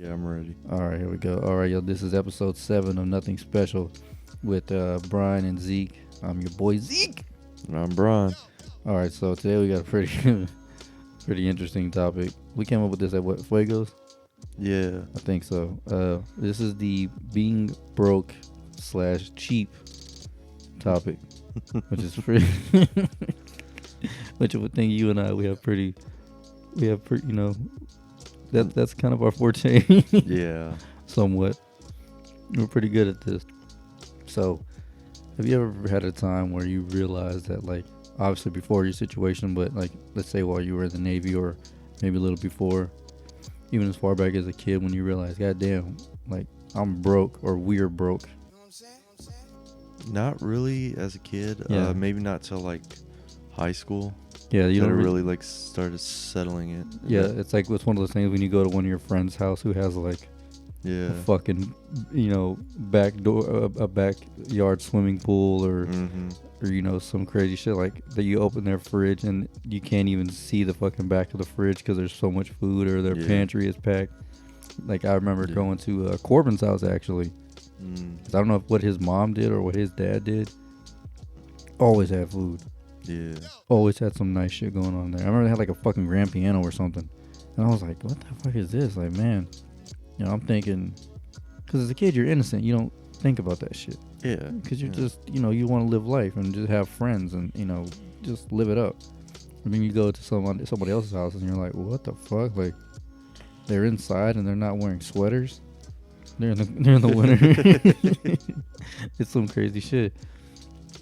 Yeah, I'm ready. All right, here we go. All right, yo, this is episode 7 of Nothing Special with Brian and Zeke. I'm your boy Zeke. And I'm Brian. All right, so today we got a pretty pretty interesting topic. We came up with this at what, Fuegos? Yeah. I think so. This is the being broke / cheap topic, which is pretty. Which I would think you and I we have pretty, you know, that's kind of our forte. Yeah. Somewhat. We're pretty good at this. So, have you ever had a time where you realized that, like, obviously before your situation, but like, let's say while you were in the Navy or maybe a little before, even as far back as a kid, when you realized, God damn, like, I'm broke or we're broke. Not really as a kid. Yeah. Maybe not till like high school. Yeah, you that I don't really like started settling it. Yeah, it's like it's one of those things when you go to one of your friend's house who has like Yeah. a fucking, back door, a backyard swimming pool, or some crazy shit like that. You open their fridge and you can't even see the fucking back of the fridge because there's so much food, or their pantry is packed. Like, I remember going to Corbin's house actually. 'Cause I don't know what his mom did or what his dad did. Always had food. Yeah. Always had some nice shit going on there. I remember they had like a fucking grand piano or something. And I was like, what the fuck is this? Like, man, I'm thinking, because as a kid, you're innocent. You don't think about that shit. Yeah. Because you're just, you want to live life and just have friends and, just live it up. And then you go to somebody else's house and you're like, what the fuck? Like, they're inside and they're not wearing sweaters. They're in the winter. It's some crazy shit.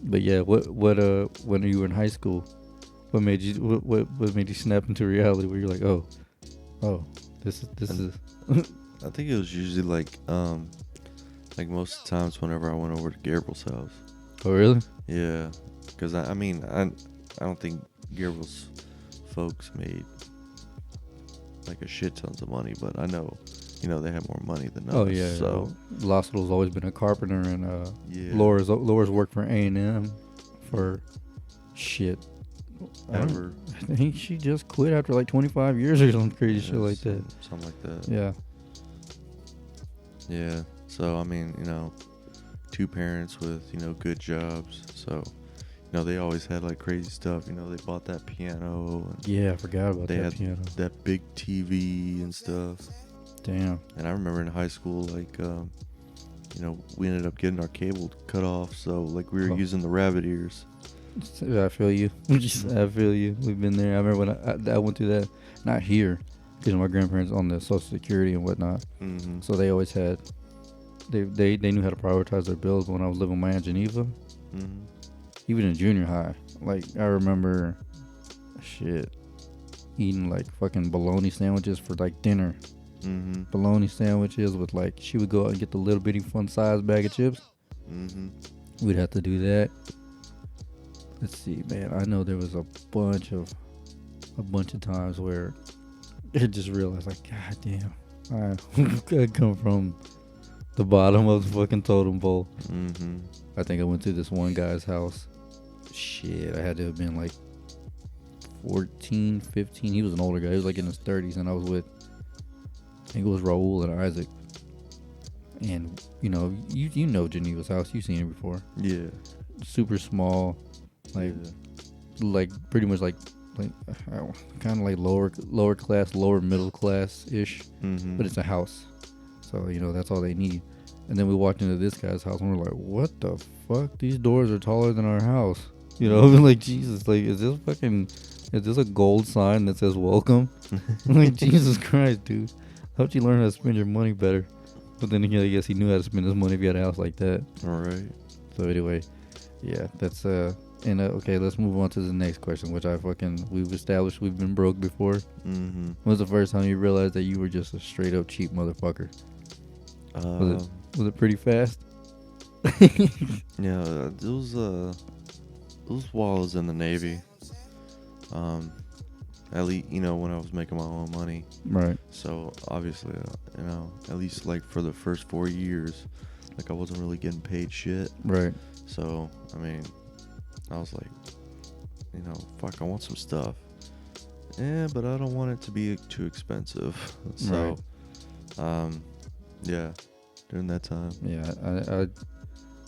But yeah, when you were in high school, what made you snap into reality where you're like, oh, this is. I think it was usually like most of the times whenever I went over to Gabriel's house. Oh, really? Yeah. Because I don't think Gabriel's folks made like a shit tons of money, but I know, they have more money than us. Oh yeah. So Laszlo's always been a carpenter, and yeah. Laura's worked for A&M for shit. Ever. I think she just quit after like 25 years or some crazy shit like that. Something like that. Yeah. Yeah. So two parents with good jobs. So they always had like crazy stuff. They bought that piano. And yeah, I forgot about they that had piano. That big TV and stuff. Damn. And I remember in high school, like, we ended up getting our cable cut off. So, like, we were using the rabbit ears. I feel you. I feel you. We've been there. I remember when I went through that. Not here, because my grandparents on the Social Security and whatnot. Mm-hmm. So they always had. They knew how to prioritize their bills. When I was living with my Aunt Geneva, even in junior high, like, I remember, eating like fucking bologna sandwiches for like dinner. Bologna sandwiches with, like, she would go out and get the little bitty fun size bag of chips. We'd have to do that. Let's see, man. I know there was a bunch of times where I just realized, like, God damn, I come from the bottom of the fucking totem pole. I think I went to this one guy's house. Shit, I had to have been like 14, 15. He was an older guy. He was like in his 30s, and I was with, I think it was Raul and Isaac. And, you know Geneva's house. You've seen it before. Yeah. Super small. Like pretty much like kind of like lower class, lower middle class ish. But it's a house. So, that's all they need. And then we walked into this guy's house and we're like, what the fuck? These doors are taller than our house. Like, Jesus, like, is this a gold sign that says welcome? Like, Jesus Christ, dude. How'd you learn how to spend your money better? But then again, I guess he knew how to spend his money if he had a house like that. All right. So anyway, yeah, that's okay, let's move on to the next question, which we've established we've been broke before. When was the first time you realized that you were just a straight up cheap motherfucker? Was it pretty fast? Yeah, it was while I was in the Navy. At least, when I was making my own money. Right. So obviously, at least like for the first 4 years, like, I wasn't really getting paid shit. Right. So, I mean, I was like, fuck, I want some stuff. Yeah, but I don't want it to be too expensive. So, right. Yeah, during that time. Yeah, I've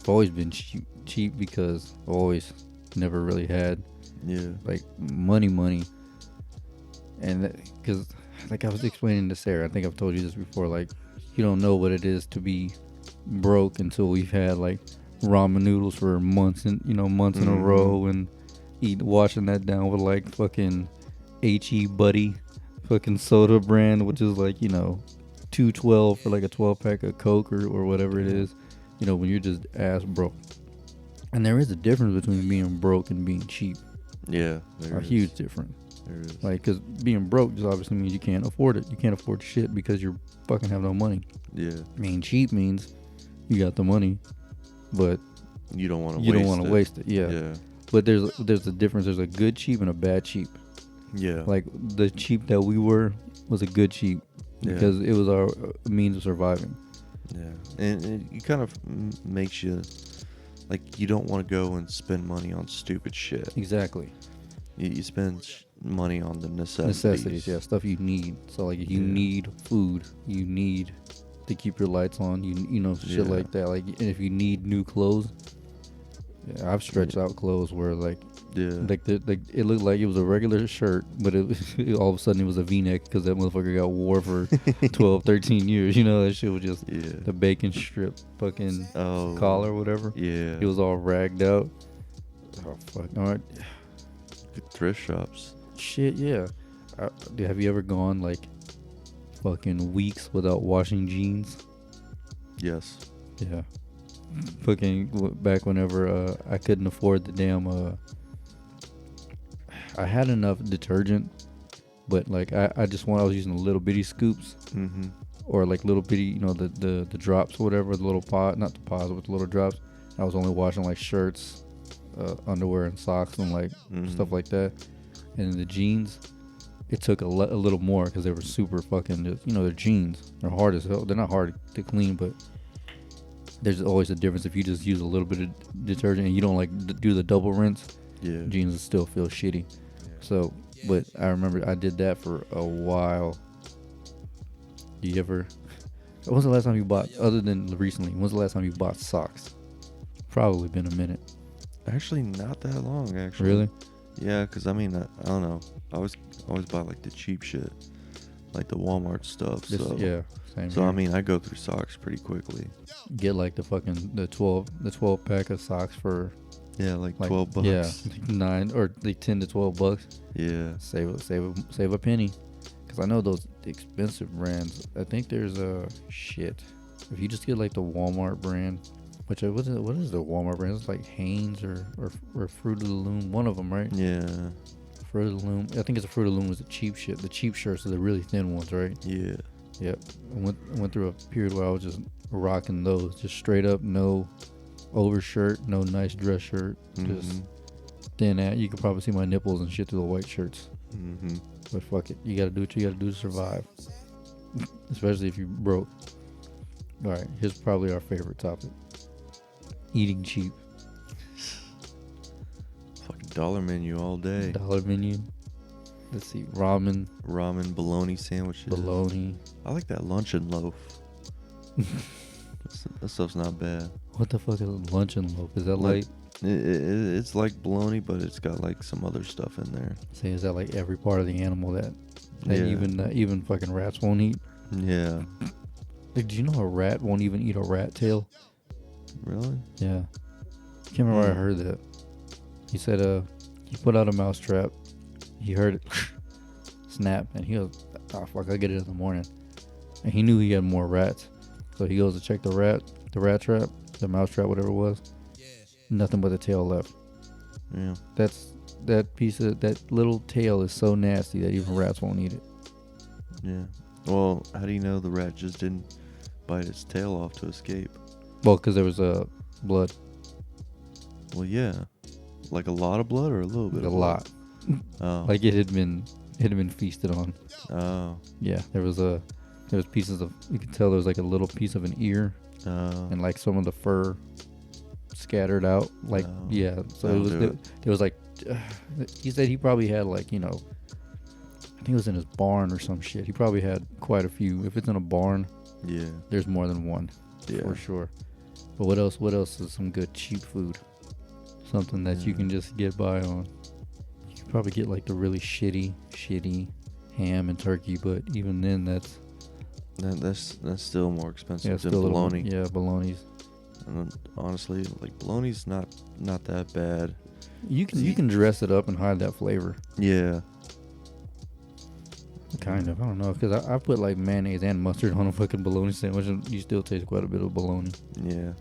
always been cheap because I always never really had Yeah. like money, and because like I was explaining to Sarah, I think I've told you this before. Like, you don't know what it is to be broke until we've had like ramen noodles for months and months in a row, and washing that down with like fucking HE Buddy fucking soda brand, which is like $2.12 for like a 12 pack of Coke or whatever it is. When you're just ass broke. And there is a difference between being broke and being cheap. Yeah, a huge difference. There is. Like, because being broke just obviously means you can't afford it. You can't afford shit because you fucking have no money. Yeah. Being cheap means you got the money, but you don't want to waste it. Yeah. Yeah. But there's a difference. There's a good cheap and a bad cheap. Yeah. Like, the cheap that we were was a good cheap because it was our means of surviving. Yeah. And it kind of makes you, like, you don't want to go and spend money on stupid shit. Exactly. You spend money on the necessities. Yeah, stuff you need. So, like, if you need food, you need to keep your lights on, shit like that. Like, and if you need new clothes, I've stretched out clothes where, like, it looked like it was a regular shirt, but it all of a sudden it was a V-neck because that motherfucker got wore for 12, 13 years. That shit was just the bacon strip fucking collar or whatever. Yeah. It was all ragged out. Oh, fuck. All right. Thrift shops. Shit, yeah. Have you ever gone, like, fucking weeks without washing jeans? Yes. Yeah. Fucking back whenever I couldn't afford the damn I had enough detergent, but like I was using the little bitty scoops, or like little bitty, the drops or whatever, the little pod, not the pods, but the little drops. I was only washing like shirts, underwear and socks and like stuff like that. And the jeans, it took a little more because they were super fucking, they're jeans. They're hard as hell. They're not hard to clean, but there's always a difference if you just use a little bit of detergent and you don't like do the double rinse. Yeah. Jeans will still feel shitty. So, but I remember I did that for a while. When's the last time you bought, other than recently, when's the last time you bought socks? Probably been a minute. Actually, not that long, actually. Really? Yeah, because I mean, I don't know. I always buy like the cheap shit, like the Walmart stuff. Same so here. I mean, I go through socks pretty quickly. Get like the 12 pack of socks for like $12. Yeah, like 9 or like $10 to $12. Yeah. Save a penny, because I know those expensive brands. I think there's shit. If you just get like the Walmart brand, what is the Walmart brand? It's like Hanes or Fruit of the Loom. One of them, right? Yeah. Fruit of the Loom. I think it's a Fruit of the Loom is the cheap shit. The cheap shirts are the really thin ones, right? Yeah. Yep. I went through a period where I was just rocking those, just straight up, no overshirt, no nice dress shirt, just thin at. You could probably see my nipples and shit through the white shirts. But fuck it, you gotta do what you gotta do to survive, especially if you broke. All right, here's probably our favorite topic: eating cheap. Fucking dollar menu all day. Dollar menu. Let's see, ramen, bologna sandwiches. Bologna. I like that luncheon loaf. That stuff's not bad. What the fuck is a luncheon loaf? Is that like it's like bologna, but it's got like some other stuff in there. Say, is that like every part of the animal that even fucking rats won't eat? Yeah. Like, do you know a rat won't even eat a rat tail? Really? Yeah. Can't remember where I heard that. He said he put out a mouse trap. He heard it snap, and he goes, "Oh fuck, I'll get it in the morning." And he knew he had more rats, so he goes to check the rat trap, the mouse trap, whatever it was. Nothing but the tail left. Yeah. That little tail is so nasty that even rats won't eat it. Yeah. Well, how do you know the rat just didn't bite its tail off to escape? Well, because there was blood. Well, yeah. Like a lot of blood or a little bit? A lot. Oh. Like it had been feasted on. Oh. Yeah, there was pieces of, you could tell there was like a little piece of an ear, and like some of the fur scattered out. Like so it was like he said he probably had like, I think it was in his barn or some shit. He probably had quite a few. If it's in a barn, Yeah. There's more than one, Yeah. for sure. But what else? What else is some good cheap food? Something that you can just get by on. You can probably get like the really shitty ham and turkey, but even then, that's still more expensive than still bologna. Bologna's. And honestly, like bologna's not that bad. You can dress it up and hide that flavor. Yeah. Kind of. I don't know, because I put like mayonnaise and mustard on a fucking bologna sandwich, and you still taste quite a bit of bologna. Yeah.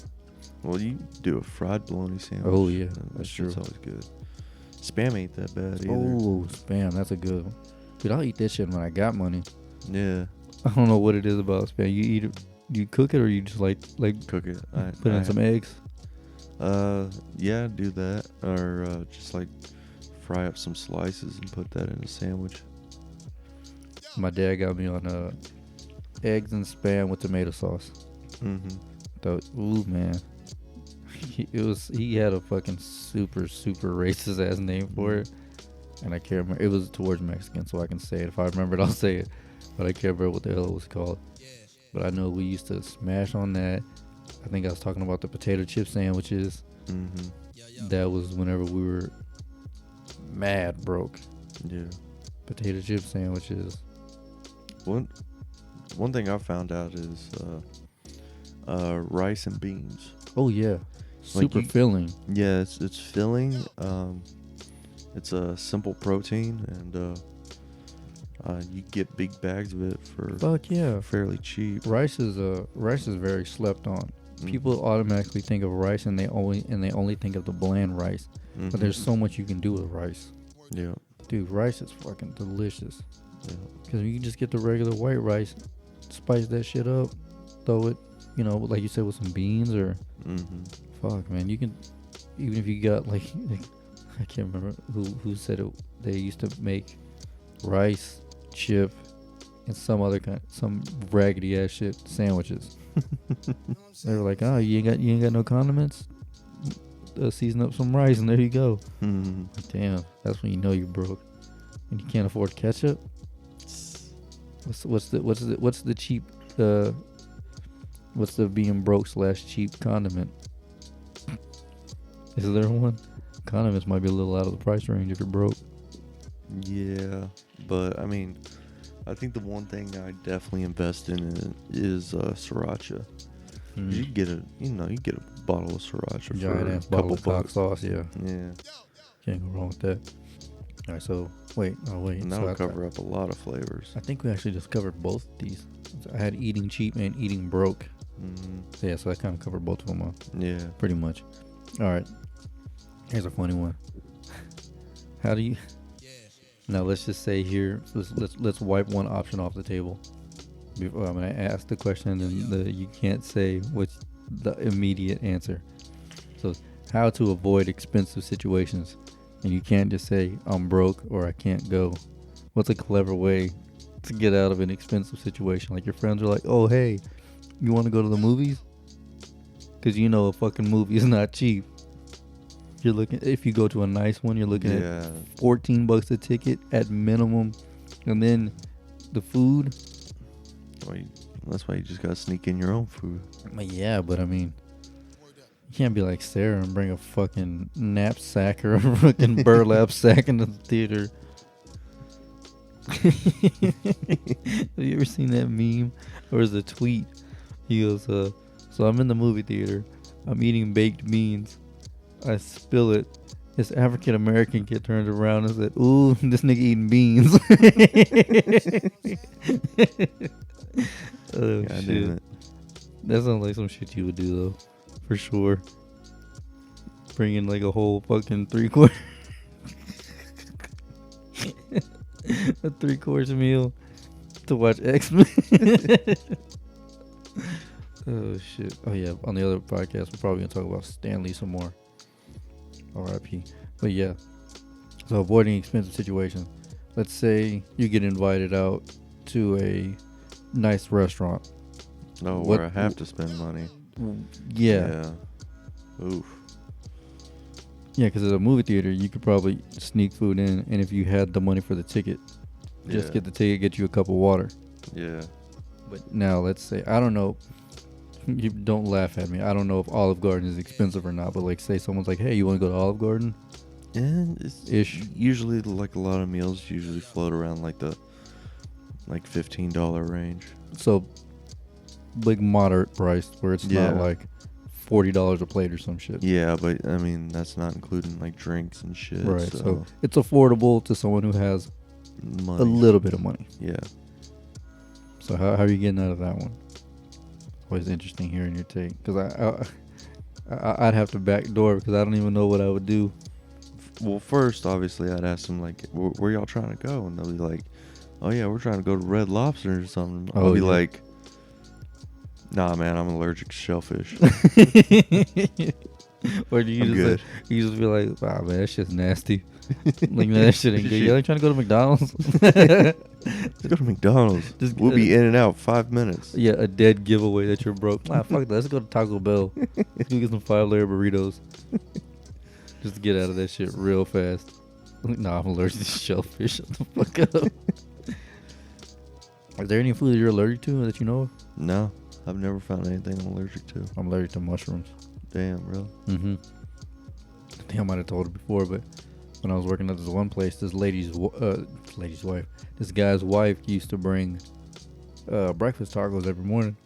Well, you do a fried bologna sandwich. Oh yeah, that's true. It's always good. Spam ain't that bad either. Oh, Spam, that's a good one. Dude, I'll eat that shit when I got money. Yeah. I don't know what it is about Spam. You eat it, you cook it, or you just like cook it. Put in some eggs. Yeah, do that, or just like fry up some slices and put that in a sandwich. My dad got me on eggs and Spam with tomato sauce. Ooh man, he had a fucking super racist ass name for it, and I can't remember. It was towards Mexican, so I can say it. If I remember it, I'll say it, but I can't remember what the hell it was called. But I know we used to smash on that. I think I was talking about the potato chip sandwiches. That was whenever we were mad broke. Yeah. Potato chip sandwiches. One thing I found out is rice and beans. Oh yeah, super filling. Yeah, it's filling. It's a simple protein, and you get big bags of it for fairly cheap. Rice is very slept on. People automatically think of rice and they only think of the bland rice. But there's so much you can do with rice. Yeah. Dude, rice is fucking delicious. Yeah. Because you can just get the regular white rice, spice that shit up, throw it, like you said, with some beans or fuck, man. You can, even if you got like I can't remember who said it. They used to make rice, chip, and some raggedy ass shit sandwiches. They were like, oh, you ain't got no condiments. Season up some rice and there you go. Damn, that's when you know you're broke and you can't afford ketchup. What's the cheap what's the being broke / cheap condiment? Is there one? Condiments might be a little out of the price range if you're broke. Yeah, but I mean, I think the one thing I definitely invest in is sriracha. You get a bottle of sriracha giant ass bottle of cock sauce. Yeah. Can't go wrong with that. All right, so wait. And that'll cover up a lot of flavors. I think we actually just covered both these. I had eating cheap and eating broke. So yeah, so I kind of covered both of them up. Yeah, pretty much. All right, here's a funny one. How do you? Now let's just say here, let's wipe one option off the table. Before I'm gonna ask the question, and you can't say what's the immediate answer. So, how to avoid expensive situations, and you can't just say I'm broke or I can't go. What's a clever way to get out of an expensive situation? Like your friends are like, "Oh hey, you want to go to the movies?" Because a fucking movie is not cheap. You're looking, if you go to a nice one, you're looking at $14 a ticket at minimum, and then the food. That's why you just gotta sneak in your own food. Yeah, but I mean, you can't be like Sarah and bring a fucking knapsack or a fucking burlap sack into the theater. Have you ever seen that meme? Or is it a tweet? He goes, so I'm in the movie theater. I'm eating baked beans. I spill it. This African American kid turned around and said, "Ooh, this nigga eating beans." Oh, God, shit. That sounds like some shit you would do, though. For sure. Bring in like a whole fucking 3-course. A 3-course meal to watch X-Men. Oh, shit. Oh, yeah. On the other podcast, we're probably going to talk about Stan Lee some more. R.I.P. But yeah. So avoiding expensive situations. Let's say you get invited out to a nice restaurant. Where I have to spend money. Yeah. Oof. Yeah, because at a movie theater, you could probably sneak food in, and if you had the money for the ticket, just get the ticket, get you a cup of water. Yeah. but now let's say, I don't know. You don't laugh at me. I don't know if Olive Garden is expensive or not, but like, say someone's like, "Hey, you want to go to Olive Garden?" And it's usually like a lot of meals usually float around like the $15 range. So, like moderate priced, where it's not like $40 a plate or some shit. Yeah, but I mean that's not including like drinks and shit. Right. So it's affordable to someone who has money. A little bit of money. Yeah. So how are you getting out of that one? Always interesting hearing your take, because I'd have to backdoor because I don't even know what I would do. Well, first, obviously, I'd ask them, like, where y'all trying to go? And they'll be like, oh, yeah, we're trying to go to Red Lobster or something. I'll be like, nah, man, I'm allergic to shellfish. Or do you just be like, wow, man, that shit's nasty. Like, man, that shit ain't good. You ain't trying to go to McDonald's? Let's go to McDonald's. We'll be in and out 5 minutes. Yeah, a dead giveaway that you're broke. Nah, fuck that. Let's go to Taco Bell. Let's go get some 5-layer burritos. Just to get out of that shit real fast. Nah, I'm allergic to shellfish. Shut the fuck up. Is there any food that you're allergic to that you know of? No, I've never found anything I'm allergic to. I'm allergic to mushrooms. Damn, really? Mm-hmm. I think I might have told her before, but when I was working at this one place, this this guy's wife used to bring breakfast tacos every morning,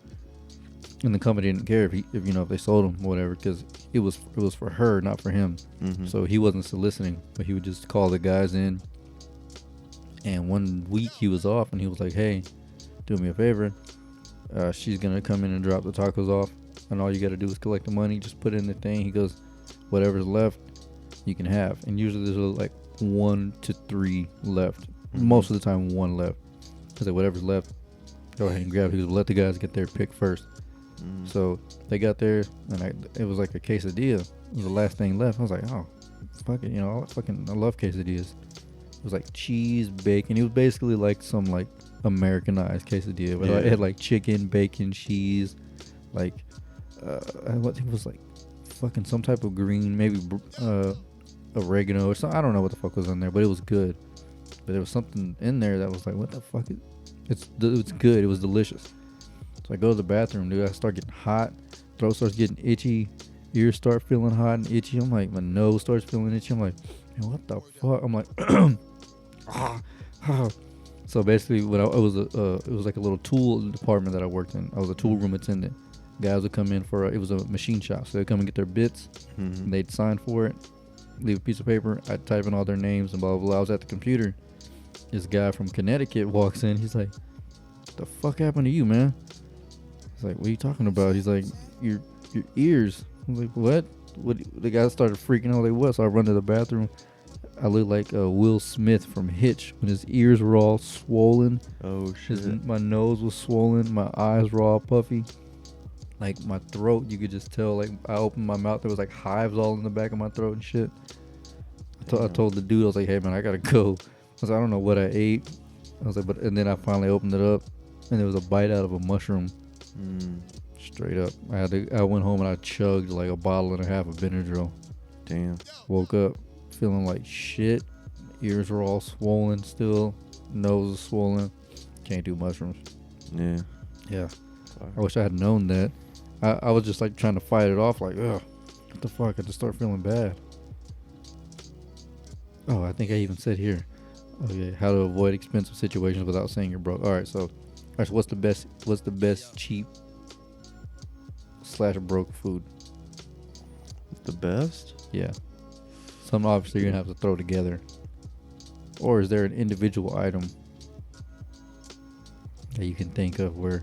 and the company didn't care if they sold them or whatever, because it was for her, not for him. Mm-hmm. So he wasn't soliciting, but he would just call the guys in. And one week he was off, and he was like, "Hey, do me a favor. She's gonna come in and drop the tacos off, and all you gotta do is collect the money. Just put it in the thing." He goes, "Whatever's left, you can have." And usually there's like 1 to 3 left. Mm-hmm. Most of the time, 1 left. I said, "Whatever's left, go ahead and grab it." He goes, "Let the guys get their pick first." Mm-hmm. So they got there, and it was like a quesadilla. It was the last thing left. I was like, "Oh, fuck it, I love quesadillas." It was like cheese, bacon. It was basically like some like Americanized quesadilla. But it had like chicken, bacon, cheese, like what it was like fucking some type of green, maybe oregano or something. I don't know what the fuck was in there, but it was good. But there was something in there that was like, what the fuck? It's good. It was delicious. So I go to the bathroom, dude. I start getting hot. Throat starts getting itchy. Ears start feeling hot and itchy. I'm like, my nose starts feeling itchy. I'm like, man, what the fuck? I'm like, So basically, when it was like a little tool department that I worked in. I was a tool room attendant. Guys would come in it was a machine shop, so they'd come and get their bits. Mm-hmm. And they'd sign for it, leave a piece of paper. I'd type in all their names and blah blah blah. I was at the computer. This guy from Connecticut walks in. He's like, "What the fuck happened to you, man?" I was like, "What are you talking about?" He's like, "Your ears." I was like, "What?" The guy started freaking out. Like, what? So I run to the bathroom. I look like Will Smith from Hitch when his ears were all swollen. Oh shit! My nose was swollen. My eyes were all puffy. Like my throat, you could just tell. Like I opened my mouth, there was like hives all in the back of my throat and shit. I told the dude, I was like, "Hey man, I gotta go." I was like, "I don't know what I ate." I was like, and then I finally opened it up, and there was a bite out of a mushroom. Straight up, I went home and I chugged like a bottle and a half of Benadryl. Damn. Woke up feeling like shit. Ears were all swollen still. Nose was swollen. Can't do mushrooms. Yeah. Yeah. I wish I had known that. I was just like trying to fight it off, like, ugh, what the fuck? I just start feeling bad. Oh, I think I even said here. Okay, how to avoid expensive situations without saying you're broke. All right, so what's the best cheap / broke food? The best? Yeah. Some obviously you're gonna have to throw together. Or is there an individual item that you can think of where?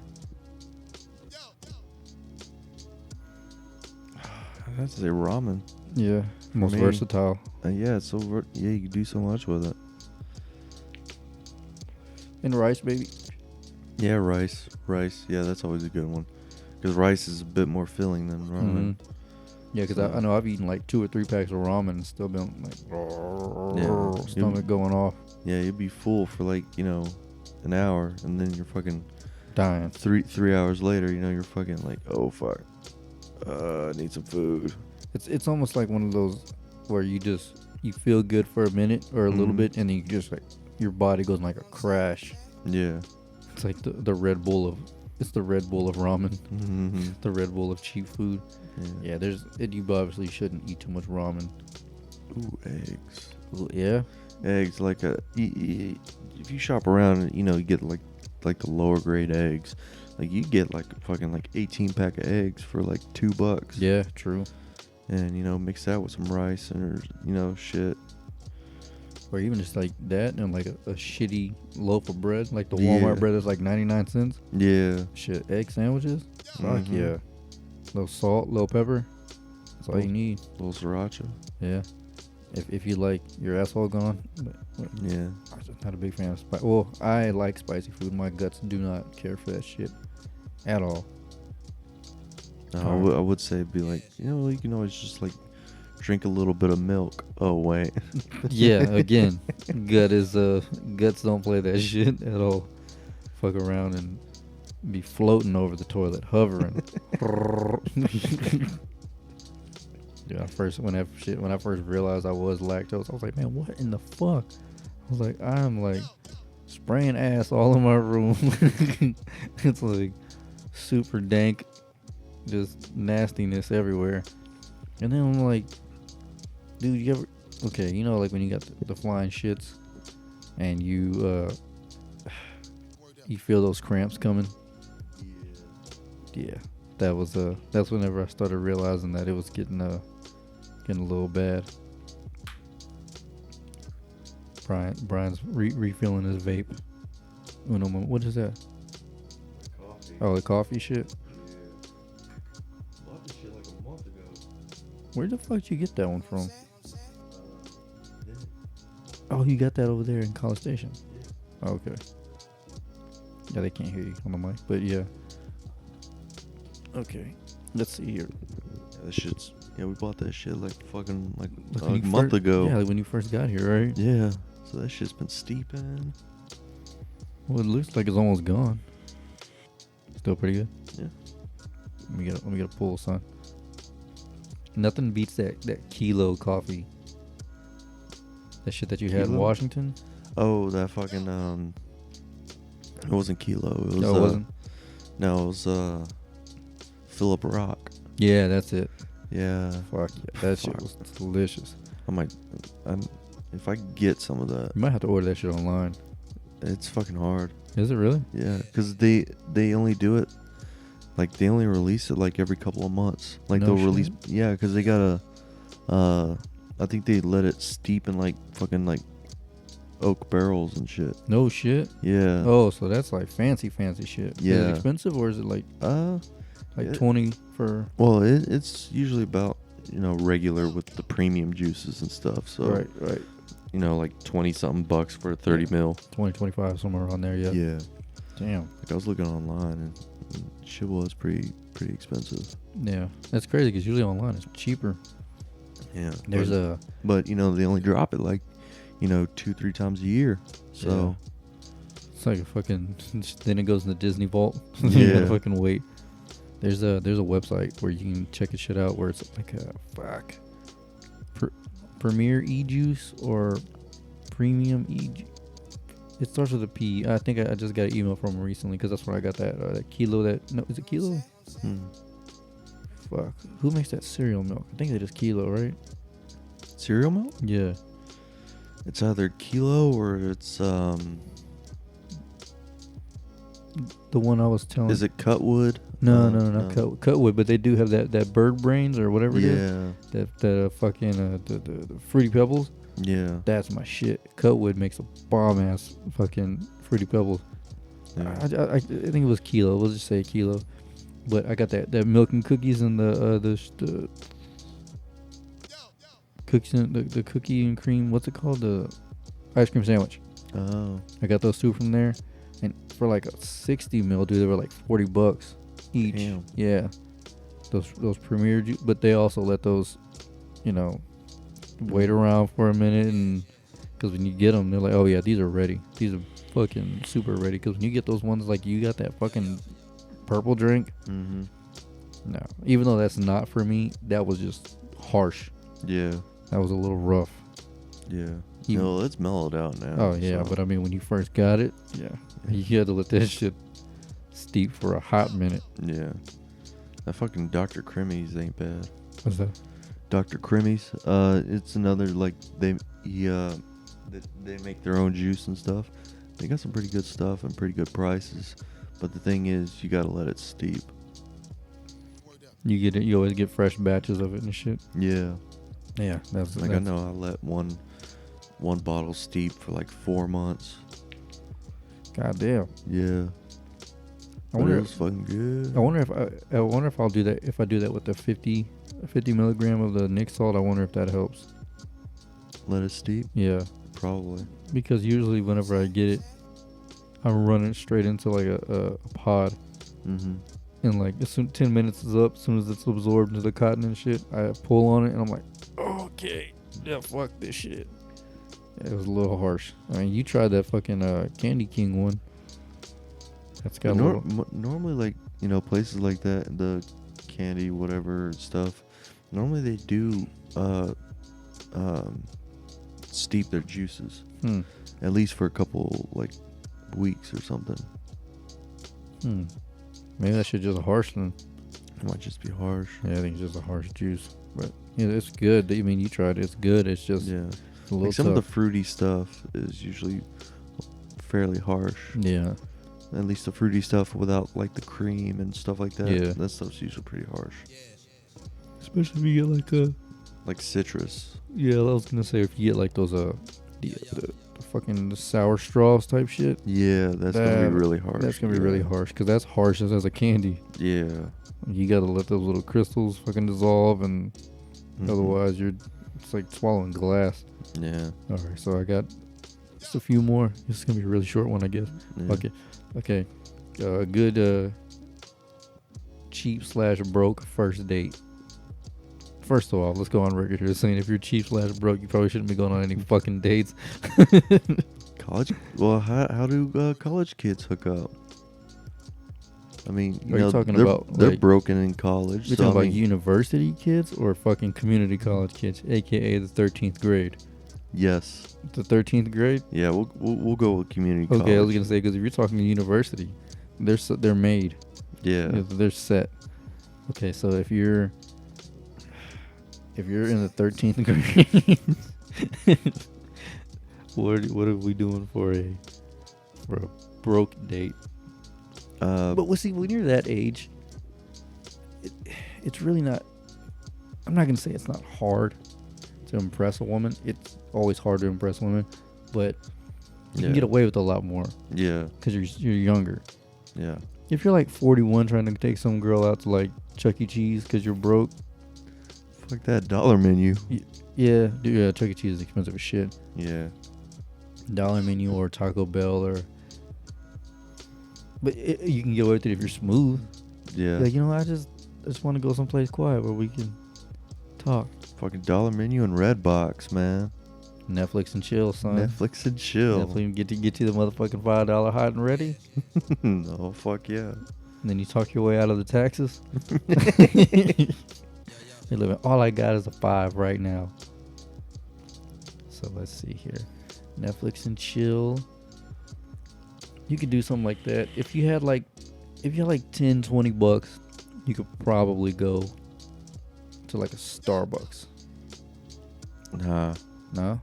I have to say ramen. Yeah, most versatile. Yeah, it's so you can do so much with it. And rice, baby. Yeah, rice. Yeah, that's always a good one. Because rice is a bit more filling than ramen. Mm-hmm. Yeah, because I know I've eaten like 2 or 3 packs of ramen and still been like, stomach going off. Yeah, you'd be full for like, an hour, and then you're fucking dying. 3 hours later, you're fucking like, oh fuck, I need some food. It's almost like one of those where you feel good for a minute or a little bit, and then you just like your body goes in like a crash. Yeah, it's like the Red Bull It's the Red Bull of ramen. Mm-hmm. The Red Bull of cheap food. Yeah, you obviously shouldn't eat too much ramen. Ooh, eggs. Ooh, yeah. Eggs, like if you shop around, you get like the lower grade eggs, like you get like a fucking like 18 pack of eggs for like $2. Yeah, true. And mix that with some rice and shit. Or even just like that and like a shitty loaf of bread, like the Walmart bread that's like 99 cents. Yeah. Shit, egg sandwiches. Fuck yeah. Little salt, little pepper. That's all you need. Little sriracha. Yeah. If you like your asshole gone. Yeah. I'm not a big fan of spice. Well, I like spicy food. My guts do not care for that shit at all. No, I would say be like, you can always just like drink a little bit of milk. Oh wait. Yeah, again, guts don't play that shit at all. Fuck around and be floating over the toilet, hovering. Yeah, when I first realized I was lactose, I was like, man, what in the fuck? I was like, I'm like spraying ass all in my room. It's like super dank, just nastiness everywhere. And then I'm like, dude, you ever, okay, like when you got the flying shits and you feel those cramps coming? Yeah. That's whenever I started realizing that it was getting a little bad. Brian's refilling his vape. Uno moment. What is that? Coffee. Oh, the coffee shit? Yeah. Bought this shit like a month ago. Where the fuck did you get that one from? Oh, you got that over there in College Station? Yeah. Oh, okay. Yeah, they can't hear you on the mic, but yeah. Okay. Let's see here. Yeah, we bought that shit like fucking like a month ago. Yeah, like when you first got here, right? Yeah. So that shit's been steeping. Well, it looks like it's almost gone. Still pretty good. Yeah. Let me get a pull, son. Nothing beats that Kilo coffee. That shit that you had in Washington. Oh, that fucking it wasn't Kilo. It was. No, it wasn't. No, it was Philip Rock. Yeah, that's it. Yeah. Fuck yeah, that shit was delicious. If I get some of that. You might have to order that shit online. It's fucking hard. Is it really? Yeah, because they only do it, like they only release it like every couple of months. Like No they'll shit. release, yeah, because they gotta, I think they let it steep in like fucking like oak barrels and shit. No shit. Yeah. Oh, so that's like fancy shit. Yeah. Is it expensive or is it like 20 for? Well, it's usually about regular with the premium juices and stuff. So Right. Like 20 something bucks for a 30 mil. 20, 25, somewhere around there. Yeah. Yeah. Damn. Like I was looking online and shit was pretty expensive. Yeah, that's crazy because usually online it's cheaper. Yeah. There's But they only drop it like 2-3 times a year. So it's like a fucking. Then it goes in the Disney vault. Yeah. You gotta fucking wait. There's a website where you can check this shit out where it's like Premier E-Juice or Premium E-Juice. It starts with a P. I think I just got an email from them recently because that's where I got that Kilo. Is it Kilo? Fuck. Who makes that cereal milk? I think they just Kilo, right? Cereal milk? Yeah. It's either Kilo or it's the one I was telling. Is it Cutwood? No, not Cutwood, but they do have that bird brains or whatever it is. That fucking the Fruity Pebbles. Yeah. That's my shit. Cutwood makes a bomb ass fucking Fruity Pebbles. Yeah. I think it was Kilo. We'll just say Kilo. But I got that milk and cookies and the cookies and the cookie and cream. What's it called? The ice cream sandwich. Oh. I got those two from there, and for like a 60 ml, dude, they were like $40 each. Damn. Yeah. Those Premier juice, but they also let those, wait around for a minute, and because when you get them, they're like, oh yeah, these are ready. These are fucking super ready. Because when you get those ones, like you got that fucking purple drink. Mm-hmm. No, even though that's not for me, that was just harsh. Yeah. That was a little rough. Yeah. It's mellowed out now. Oh yeah, but I mean, when you first got it, yeah, you had to let that shit steep for a hot minute. Yeah. That fucking Dr. Crimmy's ain't bad. What's that? Dr. Crimmy's. It's another like they make their own juice and stuff. They got some pretty good stuff and pretty good prices. But the thing is, you gotta let it steep. You get it. You always get fresh batches of it and shit. Yeah. Yeah, that's I know. I let one bottle steep for like 4 months. Goddamn. Yeah. I wonder it was fucking good. I wonder if I'll do that. If I do that with the 50 milligram of the Nick salt, I wonder if that helps. Let it steep? Yeah. Probably. Because usually whenever I get it, I'm running straight into like a pod. Mm-hmm. And like as soon 10 minutes is up, as soon as it's absorbed into the cotton and shit, I pull on it and I'm like, okay, yeah, fuck this shit. Yeah, it was a little harsh. I mean, you tried that fucking Candy King one. That's got normally, like, you know, places like that, the candy, whatever stuff, normally they do steep their juices. At least for a couple, like, weeks or something. Maybe that shit just harsh then. It might just be harsh. Yeah, I think it's just a harsh juice. But yeah, it's good. I mean, you tried it. It's good. It's just a little like some tough. of the fruity stuff is usually fairly harsh. Yeah. At least the fruity stuff without like the cream and stuff like that. Yeah. That stuff's usually pretty harsh. Especially if you get like citrus. Yeah, I was gonna say if you get like those the fucking sour straws type shit. Yeah, that's gonna be really harsh. That's gonna be really harsh because that's harsh as a candy. Yeah. You gotta let those little crystals fucking dissolve, and otherwise it's like swallowing glass. Yeah. All right, so I got just a few more. This is gonna be a really short one, I guess. Yeah. Okay. Good cheap/broke first date. First of all, let's go on record here saying if you're cheap/broke, you probably shouldn't be going on any fucking dates. College? Well, how do college kids hook up? I mean, you talking they're, about they're like, broken in college. You're talking about university kids or fucking community college kids, aka the 13th grade? Yes. The 13th grade? Yeah, we'll go with community college. Okay, I was gonna say because if you're talking to university, they're made. Yeah. They're set. Okay, so if you're in the 13th grade, what are we doing for a broke date? But we'll see, when you're that age, it's really not. I'm not gonna say it's not hard to impress a woman. It's always hard to impress women, but you can get away with a lot more. Yeah. Because you're younger. Yeah. If you're like 41 trying to take some girl out to like Chuck E. Cheese because you're broke. Fuck that dollar menu. Yeah, dude, yeah, Chuck E. Cheese is expensive as shit. Yeah. Dollar menu or Taco Bell or. But you can get away with it if you're smooth. Yeah. Like, you know, I just want to go someplace quiet where we can talk. Fucking dollar menu and Redbox, man. Netflix and chill, son. Netflix and chill. Netflix get you the motherfucking $5 hot and ready. No, fuck yeah. And then you talk your way out of the taxes. You're living. All I got is a $5 right now. So let's see here. Netflix and chill. You could do something like that. If you had like 10, 20 bucks, you could probably go to like a Starbucks. Nah. No?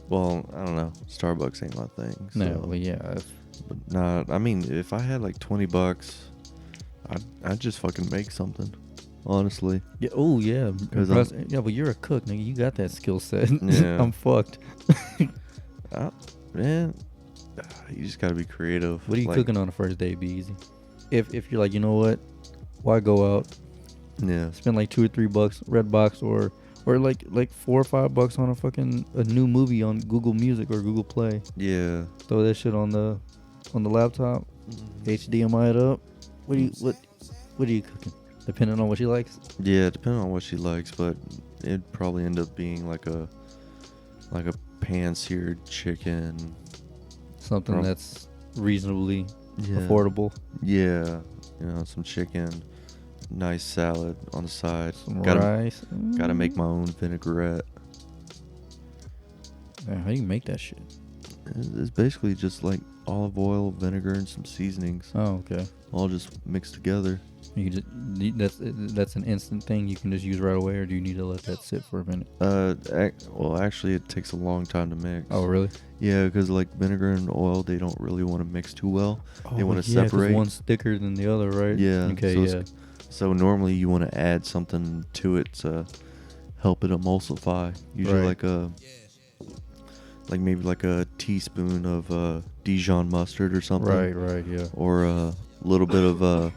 Well, I don't know. Starbucks ain't my thing. So. No, but yeah. But nah, I mean, if I had like 20 bucks, I'd just fucking make something. Honestly. Yeah. Oh yeah. Yeah, but you're a cook, nigga. You got that skill set. Yeah. I'm fucked. Man, you just gotta be creative. What are you cooking on the first day? Be easy. If you're like, you know what, why go out? Yeah. Spend like $2 or $3, Redbox, or like $4 or $5 on a new movie on Google Music or Google Play. Yeah. Throw that shit on the laptop. HDMI it up. What are you cooking? Depending on what she likes. Yeah, depending on what she likes, but it'd probably end up being like a pan-seared chicken. Something that's reasonably Yeah. affordable. Yeah, you know, some chicken, nice salad on the side. Some rice. Gotta make my own vinaigrette. Man, how do you make that shit? It's basically just like olive oil, vinegar, and some seasonings. Oh, okay. All just mixed together. You just that's an instant thing you can just use right away, or do you need to let that sit for a minute? Well, actually, it takes a long time to mix. Oh, really? Yeah, because like vinegar and oil, they don't really want to mix too well. They want to yeah, separate. One's thicker than the other, right? Yeah. Okay. So so normally you want to add something to it to help it emulsify. Usually Right. like maybe like a teaspoon of Dijon mustard or something. Right. Yeah. Or a little bit of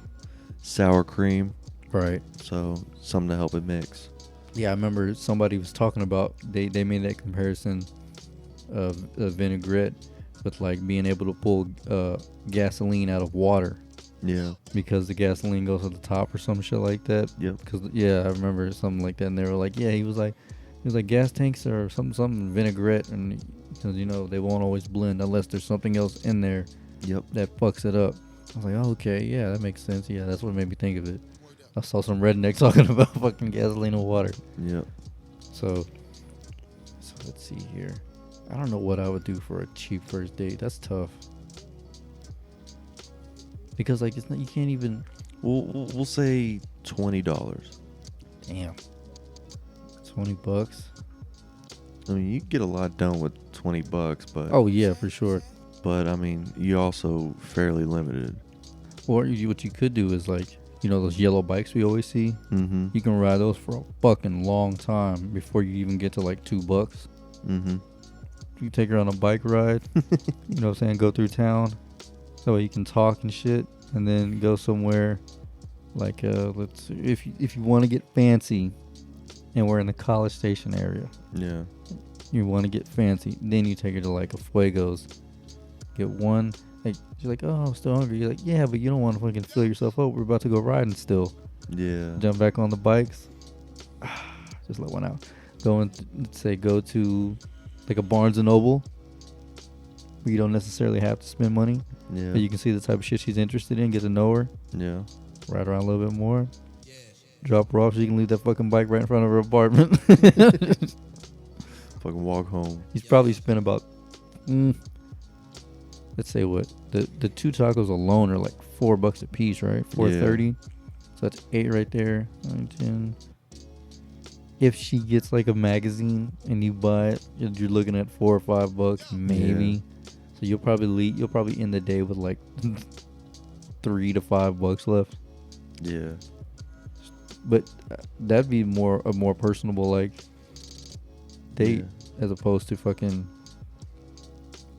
sour cream. Right. So something to help it mix. Yeah, I remember somebody was talking about they made that comparison of vinaigrette with like being able to pull gasoline out of water. Yeah. Because the gasoline goes to the top or some shit like that. Yep. Because I remember something like that, and they were like, he was like gas tanks or something vinaigrette, and because they won't always blend unless there's something else in there. Yep. That fucks it up. I was like, oh, okay, yeah, that makes sense. Yeah, that's what made me think of it. I saw some redneck talking about fucking gasoline and water. Yep. So let's see here. I don't know what I would do for a cheap first date. That's tough. Because like it's not, you can't even. We'll say $20. Damn. $20. I mean, you can get a lot done with $20, but Oh yeah, for sure. But I mean, you also fairly limited. Or what you could do is like, those yellow bikes we always see. Mm-hmm. You can ride those for a fucking long time before you even get to like $2. Mm-hmm. You take her on a bike ride. You know what I'm saying? Go through town. So you can talk and shit, and then go somewhere like if you want to get fancy, and we're in the College Station area. Yeah. You want to get fancy, then you take her to like a Fuego's. Get one. Like she's like, oh, I'm still hungry. You're like, yeah, but you don't want to fucking fill yourself up. We're about to go riding still. Yeah. Jump back on the bikes. Just let one out. Go to like a Barnes and Noble, where you don't necessarily have to spend money. Yeah. But you can see the type of shit she's interested in. Get to know her. Yeah. Ride around a little bit more. Drop her off so you can leave that fucking bike right in front of her apartment. Fucking walk home. He's probably spent about, let's say what the two tacos alone are like $4 a piece, right? $4.30. So that's 8 right there. 9, 10. If she gets like a magazine and you buy it, you're looking at $4 or $5 maybe. Yeah. So you'll probably end the day with like $3 to $5 left. Yeah. But that'd be a more personable like date as opposed to fucking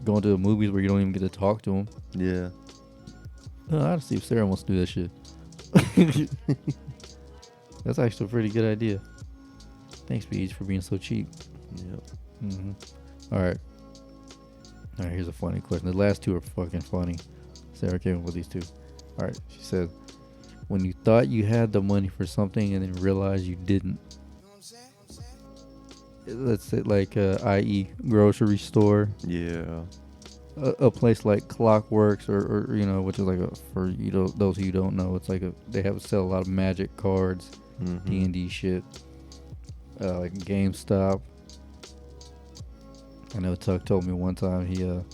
going to the movies where you don't even get to talk to them. Yeah. I'd see if Sarah wants to do that shit. That's actually a pretty good idea. Thanks, Beach, for being so cheap. Yep. Mm-hmm. All right, here's a funny question. The last two are fucking funny. Sarah came up with these two. All right, she said, when you thought you had the money for something and then realized you didn't. Let's say like i.e. grocery store. Yeah. A place like Clockworks or which is like for those who don't know, it's like they sell a lot of Magic cards, D&D shit, like GameStop. I know Tuck told me one time he I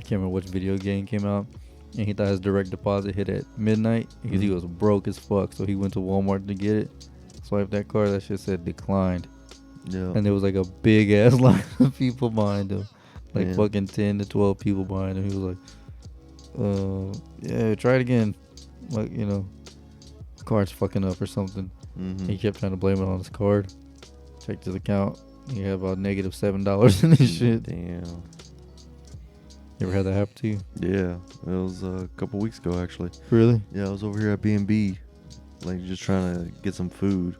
can't remember which video game came out, and he thought his direct deposit hit at midnight because he was broke as fuck, so he went to Walmart to get it. Swiped that card, that shit said declined. Yeah. And there was like a big ass line of people behind him. Like fucking 10 to 12 people behind him. He was like, yeah, try it again. Like, card's fucking up or something. He kept trying to blame it on his card. Checked his account. He had about negative $7 in his shit. Damn. You ever had that happen to you? Yeah. It was a couple weeks ago, actually. Really? Yeah, I was over here at B&B, like just trying to get some food.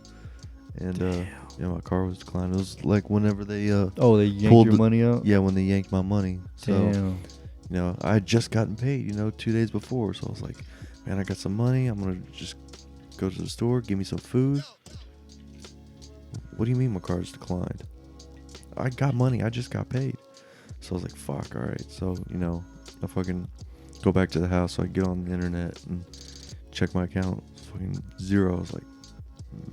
And, my car was declined. It was like whenever they they yanked your money out? Yeah, when they yanked my money. So, damn. I had just gotten paid, 2 days before. So I was like, man, I got some money. I'm going to just go to the store, give me some food. What do you mean my car's declined? I got money. I just got paid. So I was like, fuck, all right. So, I fucking go back to the house so I get on the internet and check my account. It's fucking zero. I was like,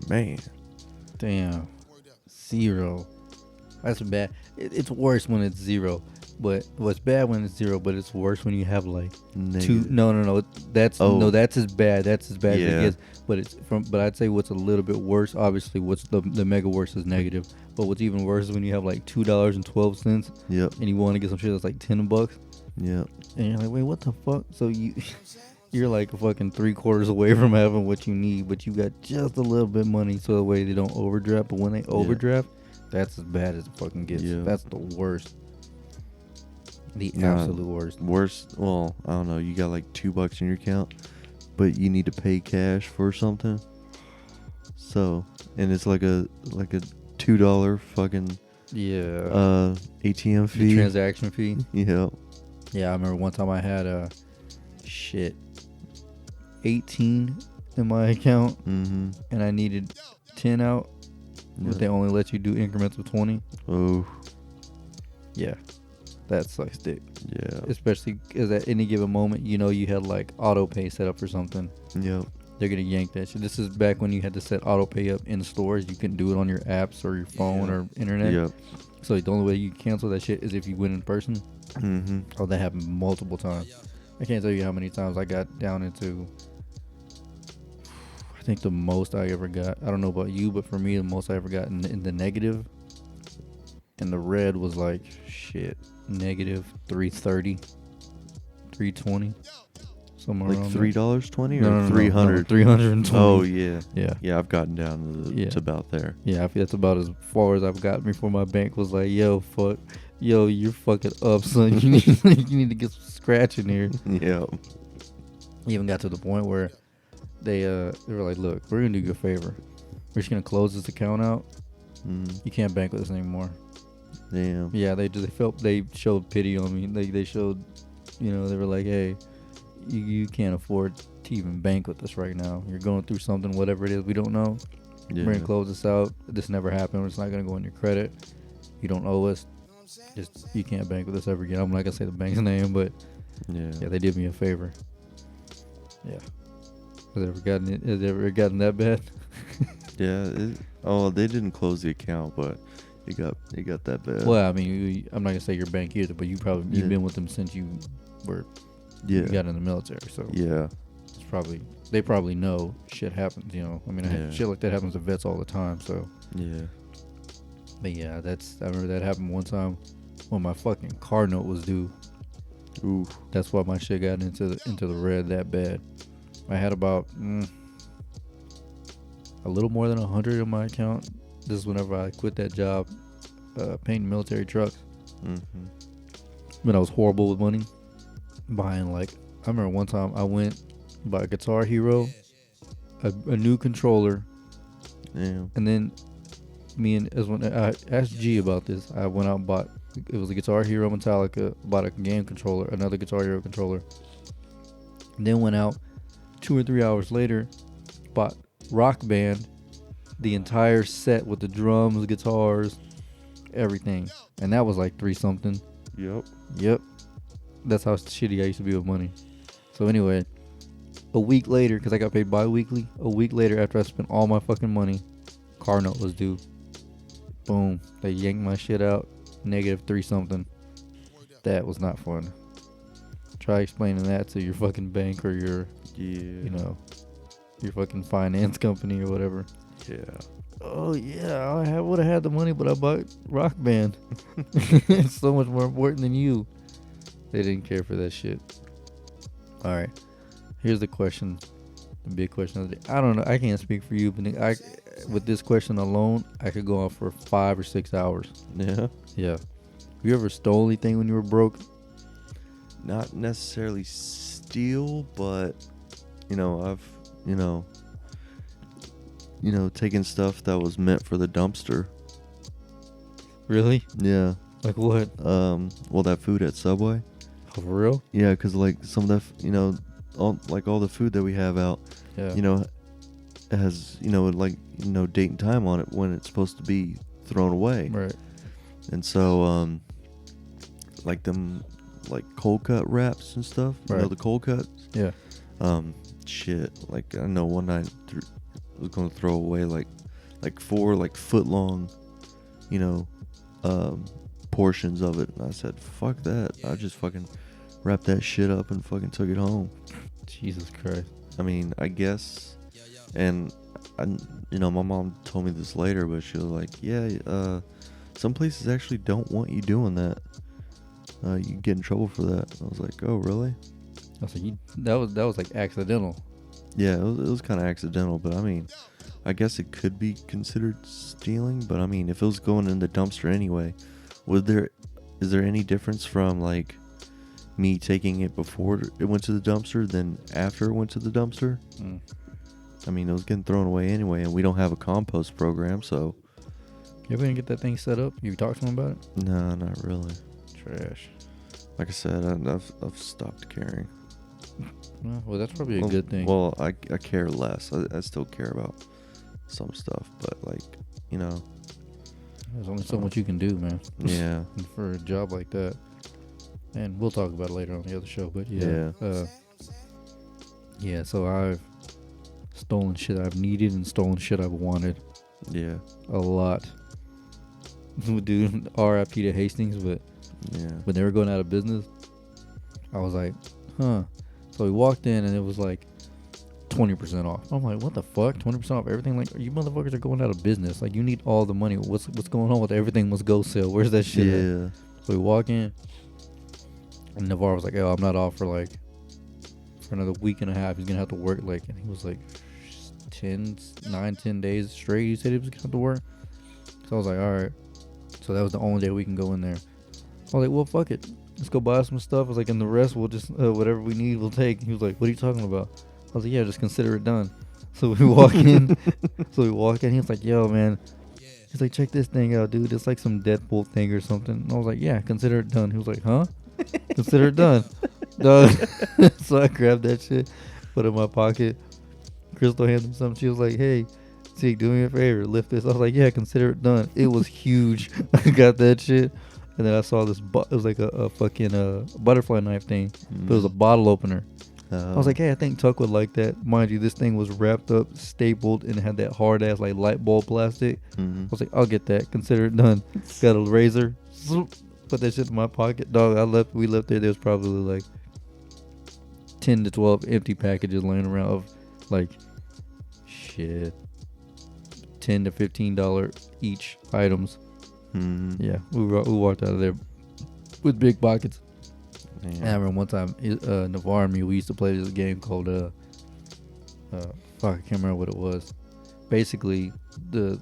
man. Damn. 0. That's bad. It's worse when it's zero. But what's bad when it's zero, but it's worse when you have like Negative. two. No. That's as bad. That's as bad as it gets. But it's but I'd say what's a little bit worse. Obviously, what's the mega worse is negative. But what's even worse is when you have like $2.12. Yep. And you want to get some shit that's like $10. Yep. And you're like, wait, what the fuck? So you're like fucking 3/4 away from having what you need, but you got just a little bit of money, so the way they don't overdraft. But when they overdraft, that's as bad as it fucking gets. Yeah. That's the worst. The absolute worst. Worst. Well, I don't know. You got like $2 in your account, but you need to pay cash for something. So, and it's like a $2 fucking ATM fee, the transaction fee. Yeah. Yeah, I remember one time I had 18 in my account, and I needed 10 out, but they only let you do increments of 20. Oh. Yeah. That sucks dick. Yeah. Especially because at any given moment, you know, you had like auto pay set up for something. Yep. They're going to yank that shit. This is back when you had to set auto pay up in stores. You couldn't do it on your apps or your phone or internet. Yep. So the only way you cancel that shit is if you went in person. Oh, that happened multiple times. I can't tell you how many times I got down into... I think the most I ever got, I don't know about you, but for me, the most I ever got in the negative. And the red was like, shit, negative 330, 320, somewhere like around $3.20 or no, 300? No, 320. Oh yeah, yeah. I've gotten down to about there. Yeah, I feel that's about as far as I've gotten before my bank was like, yo, you're fucking up, son. You need to get some scratch in here. Yeah. Even got to the point where they were like, look, we're gonna do you a favor. We're just gonna close this account out. You can't bank with us anymore. Damn. Yeah, they showed pity on me. They showed, you know, they were like, hey, you can't afford to even bank with us right now. You're going through something, whatever it is, we don't know. Yeah. We're gonna close this out. This never happened. It's not gonna go on your credit. You don't owe us. Just you can't bank with us ever again. I'm not gonna say the bank's name, but yeah, they did me a favor. Yeah. Has it ever gotten that bad? Yeah. They didn't close the account, but it got that bad. Well, I mean, I'm not gonna say your bank either, but you've been with them since you were you got in the military, so yeah, it's they probably know shit happens. You know, I mean, shit like that happens to vets all the time. So yeah, but yeah, I remember that happened one time when my fucking car note was due. Ooh, that's why my shit got into the red that bad. I had about a little more than 100 in my account. This is whenever I quit that job painting military trucks. But I was horrible with money. Buying I remember one time I went bought a Guitar Hero, a new controller. Damn. And then when I asked G about this, I went out and bought, it was a Guitar Hero Metallica, bought a game controller, another Guitar Hero controller. And then went out 2 or 3 hours later, bought Rock Band, the entire set with the drums, guitars, everything. And that was like 3 something. Yep. That's how shitty I used to be with money. So anyway, a week later, because I got paid bi-weekly, a week later after I spent all my fucking money, car note was due. Boom. They yanked my shit out. Negative 3 something. That was not fun. Try explaining that to your fucking bank or your, your fucking finance company or whatever. Yeah. Oh yeah, I would have had the money, but I bought Rock Band. It's so much more important than you. They didn't care for that shit. All right, here's the question, the big question of the day. I don't know. I can't speak for you, but with this question alone, I could go on for 5 or 6 hours. Yeah. Yeah. Have you ever stole anything when you were broke? Not necessarily steal, but I've taking stuff that was meant for the dumpster. Really? Yeah. Like what? Well, that food at Subway. Oh, for real? Yeah, because some of that, all the food that we have out, it has, date and time on it when it's supposed to be thrown away. Right. And so, cold cut wraps and stuff. Right. The cold cuts. Yeah. Shit. I know one night I was going to throw away 4 foot long, portions of it. And I said, fuck that. I just fucking wrapped that shit up and fucking took it home. Jesus Christ. I mean, I guess, and my mom told me this later, but she was like, yeah, some places actually don't want you doing that. You get in trouble for that. I was like, oh, really? I was like, that was like accidental. Yeah, it was kind of accidental, but I mean, I guess it could be considered stealing. But I mean, if it was going in the dumpster anyway, is there any difference from like me taking it before it went to the dumpster than after it went to the dumpster? I mean, it was getting thrown away anyway, and we don't have a compost program, so. You ever get that thing set up? You talked to him about it? No, not really. Trash. Like I said, I've stopped caring. Well, that's probably a good thing. Well, I care less. I still care about some stuff, but like, there's only so much you can do, man. Yeah. For a job like that. And we'll talk about it later on the other show, but yeah. Yeah, so I've stolen shit I've needed and stolen shit I've wanted. Yeah. A lot. Dude, RIP to Hastings, but yeah, when they were going out of business, I was like, huh. So we walked in and it was like 20% off. I'm like, what the fuck? 20% off everything? Like, you motherfuckers are going out of business. Like, you need all the money. What's going on with everything must go sale? Where's that shit at? So we walk in and Navarre was like, oh, I'm not off for another week and a half. He's going to have to work and he was like 10 days straight. He said he was going to have to work. So I was like, all right. So that was the only day we can go in there. I was like, well, fuck it. Let's go buy some stuff. I was like, and the rest we'll just, whatever we need, we'll take. He was like, what are you talking about? I was like, yeah, just consider it done. So we walk in. He was like, yo, man. He's like, check this thing out, dude. It's like some Deadpool thing or something. And I was like, yeah, consider it done. He was like, huh? Consider it done. Done. So I grabbed that shit, put it in my pocket. Crystal handed me something. She was like, hey, see, do me a favor, lift this. I was like, yeah, consider it done. It was huge. I got that shit. And then I saw this, it was like a fucking butterfly knife thing. But it was a bottle opener. I was like, hey, I think Tuck would like that. Mind you, this thing was wrapped up, stapled, and it had that hard ass like light bulb plastic. I was like, I'll get that. Consider it done. Got a razor. Put that shit in my pocket. Dog, we left there. There was probably like 10 to 12 empty packages laying around of like shit. $10 to $15 each items. Yeah, we walked out of there with big pockets. And I remember one time, Navarre and me, we used to play this game called fuck, I can't remember what it was. Basically, the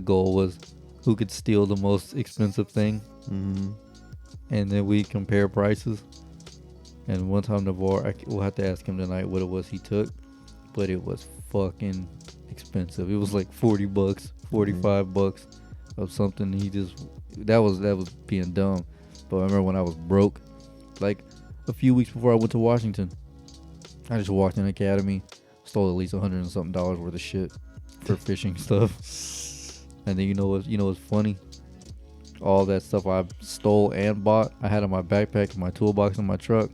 goal was who could steal the most expensive thing, and then we compare prices. And one time Navarre, we'll have to ask him tonight what it was he took, but it was fucking expensive. It was like $40, $45 of something. That was being dumb. But I remember when I was broke, like a few weeks before I went to Washington, I just walked in Academy, stole at least $100 and something worth of shit for fishing stuff. And then you know what's funny? All that stuff I stole and bought, I had in my backpack, in my toolbox, in my truck.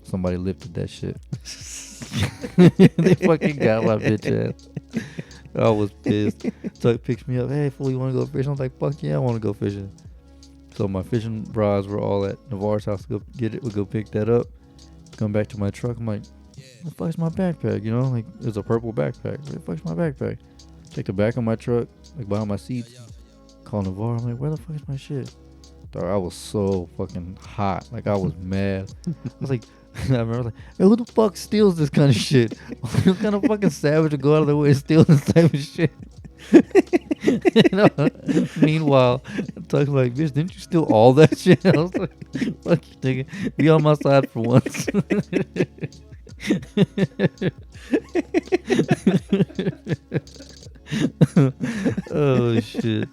Somebody lifted that shit. They fucking got my bitch ass. I was pissed. Tuck picks me up. Hey, fool, you want to go fishing? I was like, fuck yeah, I want to go fishing. So my fishing rods were all at Navarre's house. Go get it. We go pick that up. Come back to my truck. I'm like, what the fuck's my backpack? Like, it's a purple backpack. What the fuck's my backpack? Check the back of my truck, like behind my seats. Call Navarre. I'm like, where the fuck is my shit? Dog, I was so fucking hot. Like, I was mad. I was like, I remember like, hey, who the fuck steals this kind of shit? What kind of fucking savage to go out of their way to steal this type of shit? Meanwhile, Tuck's like, bitch, didn't you steal all that shit? I was like, fuck you, nigga. Be on my side for once. Oh, shit.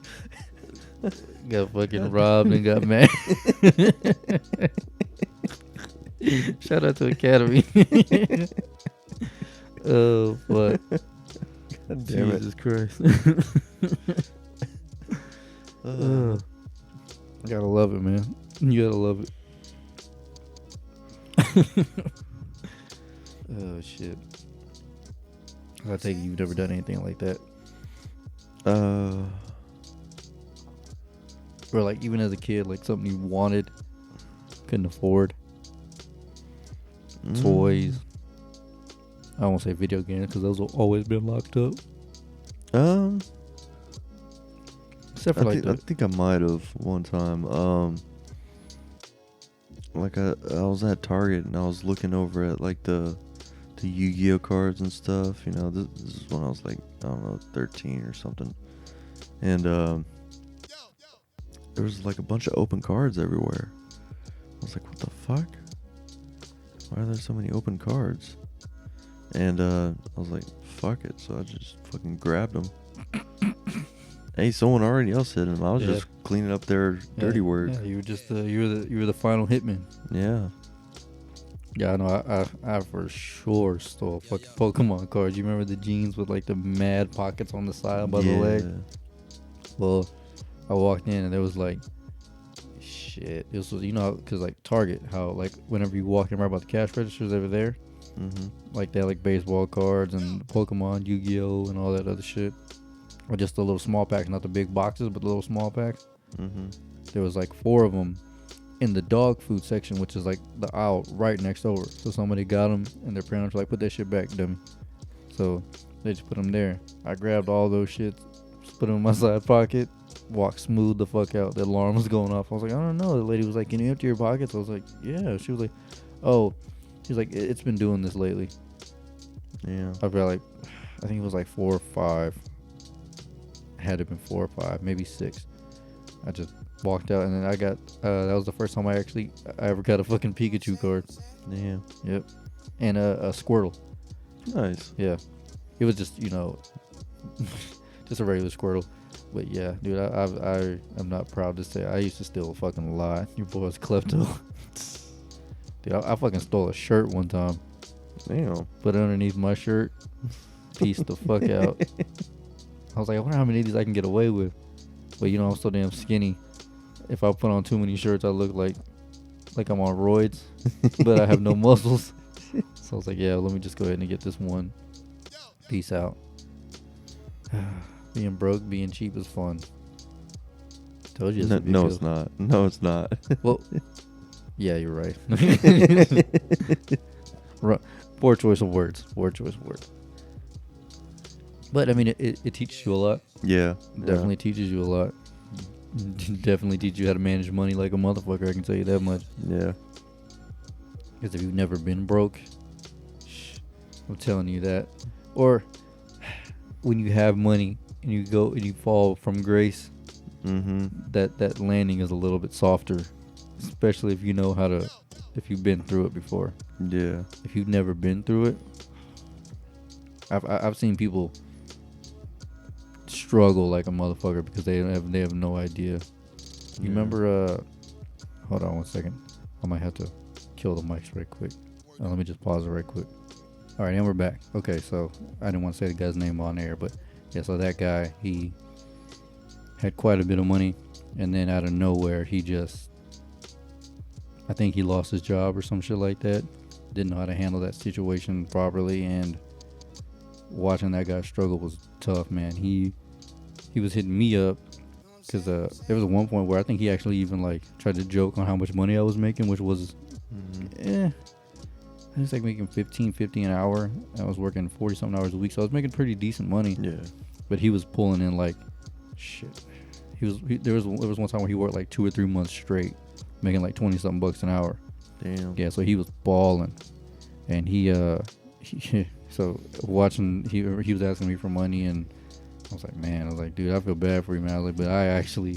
Got fucking robbed and got mad. Shout out to Academy. Oh, fuck. God damn Jesus Christ. Gotta love it, man. You gotta love it. Oh, shit. I take it you've never done anything like that. Or like even as a kid, like something you wanted, couldn't afford. Toys. I won't say video games because those will always been locked up. Except for I think I might have one time. Like I was at Target and I was looking over at like the Yu-Gi-Oh cards and stuff. You know, this is when I was like, I don't know, 13 or something. And there was like a bunch of open cards everywhere. I was like, what the fuck? Why are there so many open cards? And I was like, fuck it. So I just fucking grabbed them. Hey, someone already else hit him. I was just cleaning up their dirty work. Yeah, you were just you were the final hitman. Yeah. Yeah, I know. I for sure stole fucking Pokemon cards. You remember the jeans with like the mad pockets on the side by the leg? Well, I walked in and there was like, shit. It was, you know, because like Target, how like whenever you walk in right about the cash registers over there, like they had like baseball cards and Pokemon, Yu-Gi-Oh, and all that other shit. Or just the little small packs, not the big boxes, but the little small packs. There was like 4 of them in the dog food section, which is like the aisle right next over. So somebody got them, and their parents were like, "Put that shit back, dummy." So they just put them there. I grabbed all those shits, put them in my side pocket, walked smooth the fuck out. The alarm was going off. I was like, "I don't know." The lady was like, "Can you empty your pockets?" I was like, "Yeah." She was like, "Oh," she's like, "It's been doing this lately." Yeah. I got like, I think it was like 4 or 5. Had to have been 4 or 5, maybe 6. I just walked out, and then I got that was the first time I ever got a fucking Pikachu card. Yeah. Yep. And a Squirtle. Nice. Yeah. It was just, you know, just a regular Squirtle. But yeah, dude, I'm not proud to say I used to steal a fucking lot. Your boy's klepto. Dude, I fucking stole a shirt one time. Damn. Put it underneath my shirt. Pieced the fuck out. I was like, I wonder how many of these I can get away with. But you know, I'm so damn skinny. If I put on too many shirts, I look like I'm on roids, but I have no muscles. So I was like, yeah, let me just go ahead and get this one. Peace out. Being broke, being cheap is fun. Told you. No, it's not. No, it's not. Well, yeah, you're right. Poor choice of words. Poor choice of words. But I mean, it teaches you a lot. Yeah. Definitely teaches you a lot. Definitely teach you how to manage money like a motherfucker. I can tell you that much. Yeah. Because if you've never been broke, I'm telling you that. Or when you have money and you go and you fall from grace, that landing is a little bit softer. Especially if you know how to, if you've been through it before. Yeah. If you've never been through it, I've seen people struggle like a motherfucker because they have no idea. You remember? Hold on one second. I might have to kill the mics right quick. Let me just pause it right quick. All right, and we're back. Okay, so I didn't want to say the guy's name on air, but yeah, so that guy, he had quite a bit of money, and then out of nowhere, I think he lost his job or some shit like that. Didn't know how to handle that situation properly, and watching that guy struggle was tough, man. He was hitting me up because there was one point where I think he actually even like tried to joke on how much money I was making, which was I was like making $15.50 an hour. I was working 40 something hours a week, so I was making pretty decent money. Yeah. But he was pulling in like shit. There was one time where he worked like 2 or 3 months straight, making like 20 something bucks an hour. Damn. Yeah, so he was balling, and he so watching he was asking me for money, and I was like, man, I was like, dude, I feel bad for you, man. I was like, but I actually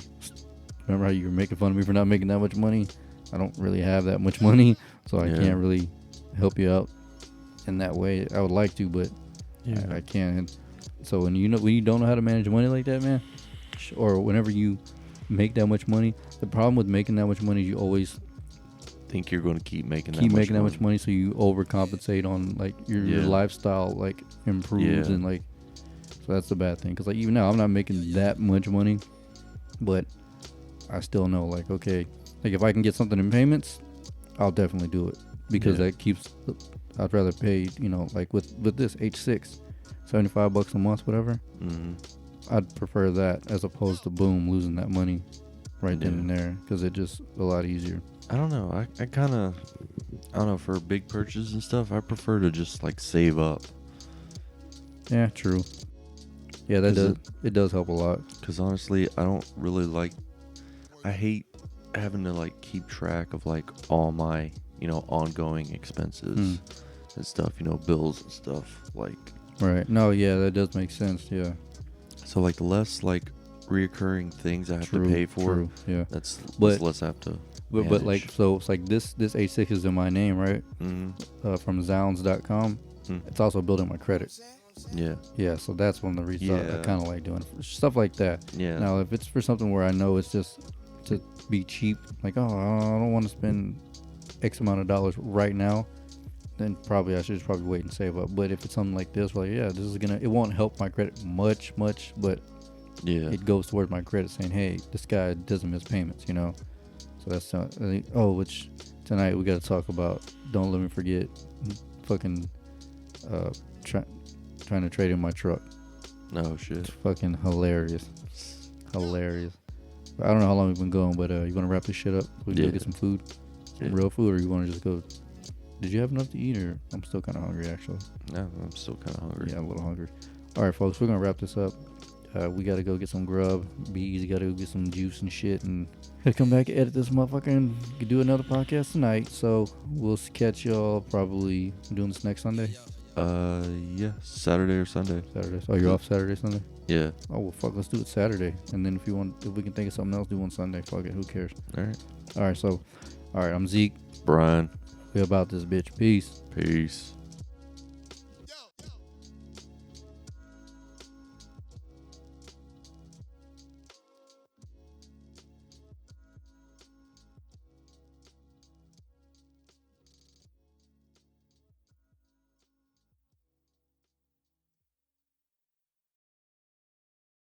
remember how you were making fun of me for not making that much money. I don't really have that much money, so I can't really help you out in that way. I would like to, but I can't. And so when you don't know how to manage money like that, man, or whenever you make that much money, the problem with making that much money is you always think you're going to keep making that much money, so you overcompensate on like your lifestyle like improves and like, so that's the bad thing. Because like even now I'm not making that much money, but I still know like, okay, like if I can get something in payments, I'll definitely do it, because that keeps, I'd rather pay, you know, like with this H6 $75 a month, whatever. I'd prefer that as opposed to boom losing that money right then and there, because it's just a lot easier. I don't know. I kind of, I don't know, for big purchases and stuff, I prefer to just like save up. Yeah, true. Yeah, it does help a lot. Because honestly, I don't really like, I hate having to like keep track of like all my, ongoing expenses and stuff, bills and stuff. Like, right. No, yeah, that does make sense. Yeah. So like the less like reoccurring things I have to pay for, yeah, that's less I have to. But like, so it's like this A6 is in my name, right? Mm-hmm. From Zounds.com. It's also building my credit. Yeah. Yeah, so that's one of the reasons I kind of like doing stuff like that. Yeah. Now, if it's for something where I know it's just to be cheap, like, oh, I don't want to spend X amount of dollars right now, then probably I should wait and save up. But if it's something like this, like, yeah, this is it won't help my credit much, but yeah, it goes towards my credit, saying, hey, this guy doesn't miss payments, So that's which tonight we got to talk about. Don't let me forget, fucking trying to trade in my truck. No shit. It's fucking hilarious. I don't know how long we've been going, but you want to wrap this shit up? We can go get some food, some real food, or you want to just go? Did you have enough to eat, or I'm still kind of hungry actually? No, I'm still kind of hungry. Yeah, I'm a little hungry. All right, folks, we're gonna wrap this up. We gotta go get some grub. Be easy. Gotta go get some juice and shit, and come back and edit this motherfucker and do another podcast tonight. So we'll catch y'all probably doing this next Sunday. Yeah, Saturday or Sunday. Saturday. So you're off Saturday, Sunday? Yeah. Oh well, fuck. Let's do it Saturday, and then if we can think of something else, do one Sunday. Fuck it. Who cares? All right. So, I'm Zeke. Brian. We about this bitch. Peace. Peace.